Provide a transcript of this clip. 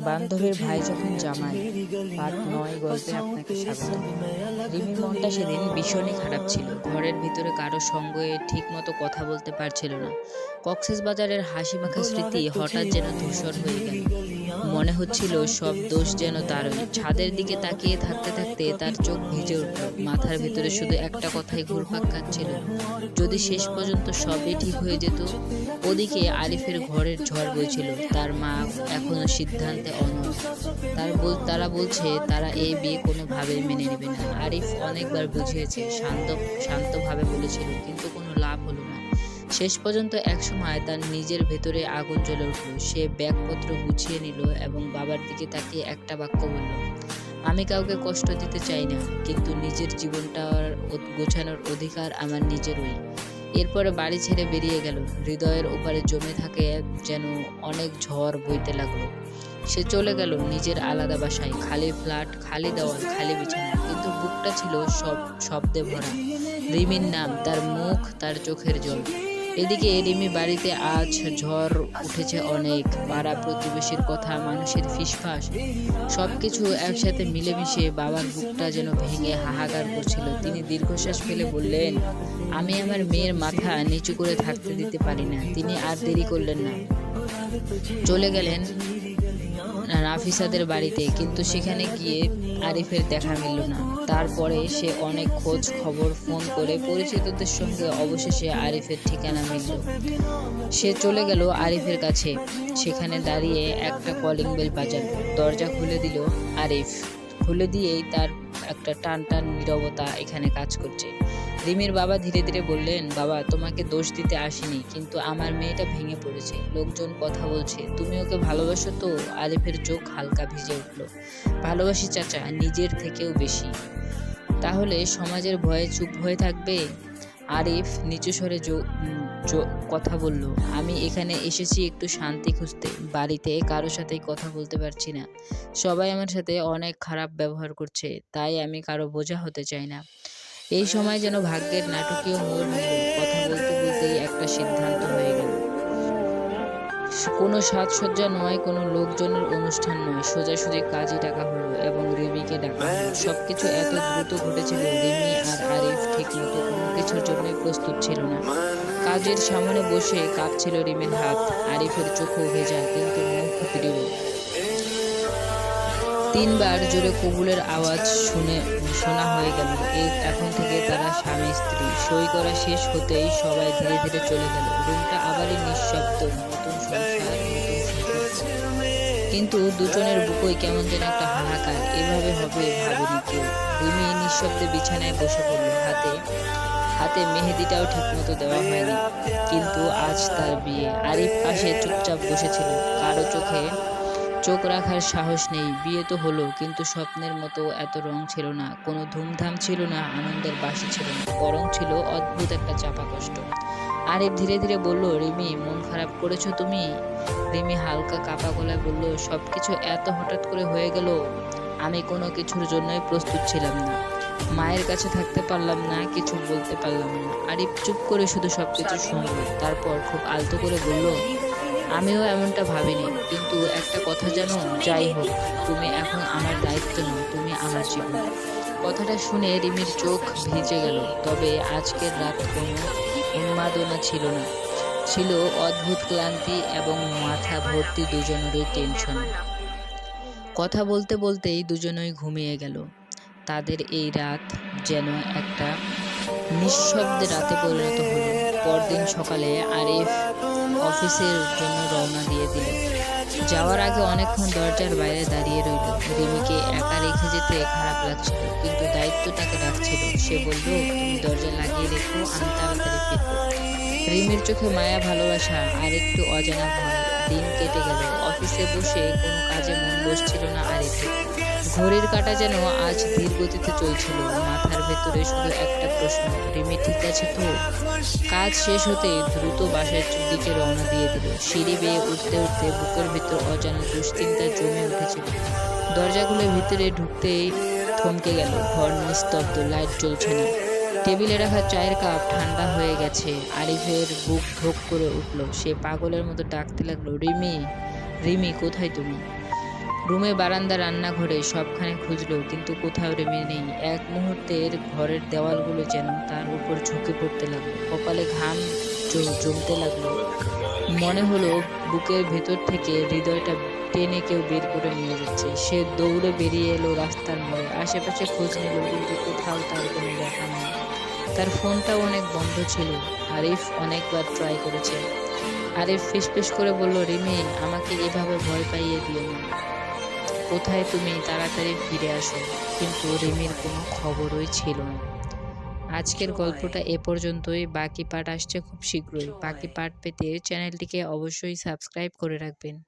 বান্ধবীর ভাই যখন জামাই পার্ট ৯ গল্পে আপনাকে স্বাগত। রিমির মনটা সেদিন ভীষণই খারাপ ছিল। ঘরের ভিতরে কারো সঙ্গে ঠিক মতো কথা বলতে পারছিল না। কক্সবাজারের হাসিমাখা স্মৃতি হঠাৎ যেন ধূসর হয়ে গেল। মনে হচ্ছিল সব দোষ যেন তারই। ছাদের দিকে তাকিয়ে থাকতে থাকতে তার চোখ ভিজে উঠল। মাথার ভিতরে শুধু একটা কথাই ঘুরপাক খাচ্ছিল, যদি শেষ পর্যন্ত সবই ঠিক হয়ে যেত। ওদিকে আরিফের ঘরের ঝড় বইছিল। তার মা এখনো সিদ্ধান্তে অনড়। তারা বলছে তারা এই বিয়ে কোনোভাবেই মেনে নেবে না। আরিফ অনেকবার বুঝিয়েছে, শান্তভাবে বলেছিল, কিন্তু কোনো লাভ হলো না। শেষ পর্যন্ত একসময় তার নিজের ভেতরে আগুন জ্বলে উঠল। সে ব্যাগপত্র গুছিয়ে নিল এবং বাবার দিকে তাকিয়ে একটা বাক্য বলল, আমি কাউকে কষ্ট দিতে চাই না, কিন্তু নিজের জীবনটা গোছানোর অধিকার আমার নিজেরই। এরপরে বাড়ি ছেড়ে বেরিয়ে গেল। হৃদয়ের ওপারে জমে থাকে যেন অনেক ঝড় বইতে লাগলো। সে চলে গেল নিজের আলাদা বাসায়। খালি ফ্ল্যাট, খালি দেওয়াল, খালি বিছানা, কিন্তু বুকটা ছিল শব্দে ভরা। রিমির নাম, তার মুখ, তার চোখের জল। এদিকে রিমি বাড়িতে আজ ঝড় উঠেছে অনেক। পাড়া প্রতিবেশীর কথা, মানুষের ফিসফাস, সবকিছু একসাথে মিলেমিশে বাবার বুকটা যেন ভেঙে হাহাকার করছিল। তিনি দীর্ঘশ্বাস ফেলে বললেন, আমি আমার মেয়ের মাথা নিচু করে থাকতে দিতে পারি না। তিনি আর দেরি করলেন না, চলে গেলেন নাফিসাদের বাড়িতে। কিন্তু সেখানে গিয়ে আরিফের দেখা মিলল না। তারপরে সে অনেক খোঁজ খবর, ফোন করে পরিচিতদের সঙ্গে অবশেষে আরিফের ঠিকানা মিলল। সে চলে গেল আরিফের কাছে। সেখানে দাঁড়িয়ে একটা কলিং বেল বাজালো। দরজা খুলে দিল আরিফ। খুলে দিয়েই তার একটা টান নীরবতা এখানে কাজ করছে। রিমির বাবা ধীরে ধীরে বললেন, বাবা, তোমাকে দোষ দিতে আসিনি, কিন্তু আমার মেয়েটা ভেঙে পড়েছে। লোকজন কথা বলছে তুমি ওকে ভালোবাসো তো? আরিফের চোখ হালকা ভিজে উঠল। ভালোবাসি চাচা, নিজের থেকেও বেশি। তাহলে সমাজের ভয়ে চুপ হয়ে থাকবে? আরিফ নিচু স্বরে কথা বলল, আমি এখানে এসেছি একটু শান্তি খুঁজতে। বাড়িতে কারোর সাথেই কথা বলতে পারছি না। সবাই আমার সাথে অনেক খারাপ ব্যবহার করছে, তাই আমি কারো বোঝা হতে চাই না। এই সময় যেন ভাগ্যের নাটকীয় মোড় নিল। কথা বলতে বলতেই একটা সিদ্ধান্ত হয়ে গেল। কোনো সাজসজ্জা নয়, কোনো লোকজনের অনুষ্ঠান নয়, সোজাসুজি কাজে ডাকা হলো এবং রিমিকে ডাকা হলো। সবকিছু এত দ্রুত ঘটেছিল, রিমি আর আরিফ ঠিক মতো কোনো কিছুর জন্যই প্রস্তুত ছিল না। কাজের সামনে বসে কাঁপছিল রিমির হাত। আরিফের চোখও ভেজা, কিন্তু মুখ দৃঢ়। ৩ বার জোরে কবুলের আওয়াজ শোনা হয়ে গেল। এখন থেকে তারা স্বামী স্ত্রী। সই করা শেষ হতেই সবাই ধীরে ধীরে চলে গেল। রুমটা আবারই নিঃশব্দ। নতুন সংসার, নতুন সম্পর্ক, কিন্তু দুজনের বুকই কেমন যেন একটা হাহাকার। এভাবে হবে ভাবেনি কেউ। রিমি নিঃশব্দে বিছানায় বসে পড়ল। হাতে মেহেদিটাও ঠিক মতো দেওয়া হয়নি, কিন্তু আজ তার বিয়ে। আরিফ পাশে চুপচাপ বসেছিল। কারো চোখে চোখ রাখার সাহস নেই। বিয়ে তো হলো, কিন্তু স্বপ্নের মতো এত রং ছিল না। কোনো ধুমধাম ছিল না, আনন্দের বাসি ছিল না, বরং ছিল অদ্ভুত একটা চাপা কষ্ট। আরিফ ধীরে ধীরে বলল, রিমি, মন খারাপ করেছো তুমি? রিমি হালকা কাঁপা গলায় বলল, সবকিছু এত হঠাৎ করে হয়ে গেল। আমি কোনো কিছুর জন্যই প্রস্তুত ছিলাম না। মায়ের কাছে থাকতে পারলাম না, কিছু বলতে পারলাম না। আরিফ চুপ করে শুধু সবকিছু শুনল। তারপর খুব আলতো করে বলল, আমিও এমনটা ভাবিনি, কিন্তু একটা কথা জানো, যাই হোক, তুমি এখন আমার দায়িত্ব নও, তুমি আমার জীবন। কথাটা শুনে রিমির চোখ ভিজে গেল। তবে আজকের রাত কোনো উন্মাদনা ছিল না, ছিল অদ্ভুত ক্লান্তি এবং মাথা ভর্তি দুজনেরই টেনশন। কথা বলতে বলতেই দুজনেই ঘুমিয়ে গেল। তাদের এই রাত যেন একটা নিঃশব্দে রাতে পরিণত হলো। পরদিন সকালে আরিফ অফিসের জন্য রওনা দিয়ে দিল। যাওয়ার আগে অনেকক্ষণ দরজার বাইরে দাঁড়িয়ে রইল। রিমিকে একা রেখে যেতে খারাপ লাগছিল, কিন্তু দায়িত্ব তাকে ডাকছিল। সে বলল, তুমি দরজা লাগিয়ে রেখো, আমি তাড়াতাড়ি ফিরব। রিমির চোখে মায়া, ভালোবাসা আর একটু অজানা ভয়। দিন কেটে গেল। অফিসে বসে কোনো কাজে মন বসছিল না আরিফের। ঘড়ির কাঁটা যেন আজ ধীর গতিতে চলছিল। মাথার ভেতরে শুধু একটা প্রশ্ন, রিমি ঠিক আছে তো? কাজ শেষ হতে দ্রুত বাসার দিকে রওনা দিয়ে দিল। সিঁড়ি বেয়ে উঠতে উঠতে বুকের ভেতর অজানা দুশ্চিন্তা জমে উঠেছিল। দরজা খুলে ভিতরে ঢুকতেই থমকে গেল। ঘর নিস্তব্ধ, লাইট জ্বলছে না। টেবিলে রাখা চায়ের কাপ ঠান্ডা হয়ে গেছে। আরিফের বুক ধক করে উঠল। সে পাগলের মতো ডাকতে লাগলো, রিমি, রিমি, কোথায় তুমি? রুমে, বারান্দা, রান্নাঘরে সবখানে খুঁজলো, কিন্তু কোথাও রিমি নেই। এক মুহূর্তের ঘরের দেওয়ালগুলো যেন তার উপর ঝুঁকে পড়তে লাগলো। কপালে ঘাম জমতে লাগলো। মনে হলো বুকের ভেতর থেকে হৃদয়টা টেনে কেউ বের করে নিয়ে যাচ্ছে। সে দৌড়ে বেরিয়ে এলো রাস্তার মোড়ে। আশেপাশে খোঁজ নিল, কিন্তু কোথাও তার কোনো দেখা নেই। তার ফোনটাও অনেক বন্ধ ছিল। আরিফ অনেকবার ট্রাই করেছে। আরিফ ফিসফিস করে বলল, রিমি, আমাকে এভাবে ভয় পাইয়ে দিও না। কোথায় তুমি? তাড়াতাড়ি ফিরে আসো। কিন্তু রিমির কোনো খবরই ছিল না। আজকের গল্পটা এ পর্যন্তই। বাকি পার্ট আসছে খুব শীঘ্রই। বাকি পার্ট পেতে চ্যানেলটিকে অবশ্যই সাবস্ক্রাইব করে রাখবেন।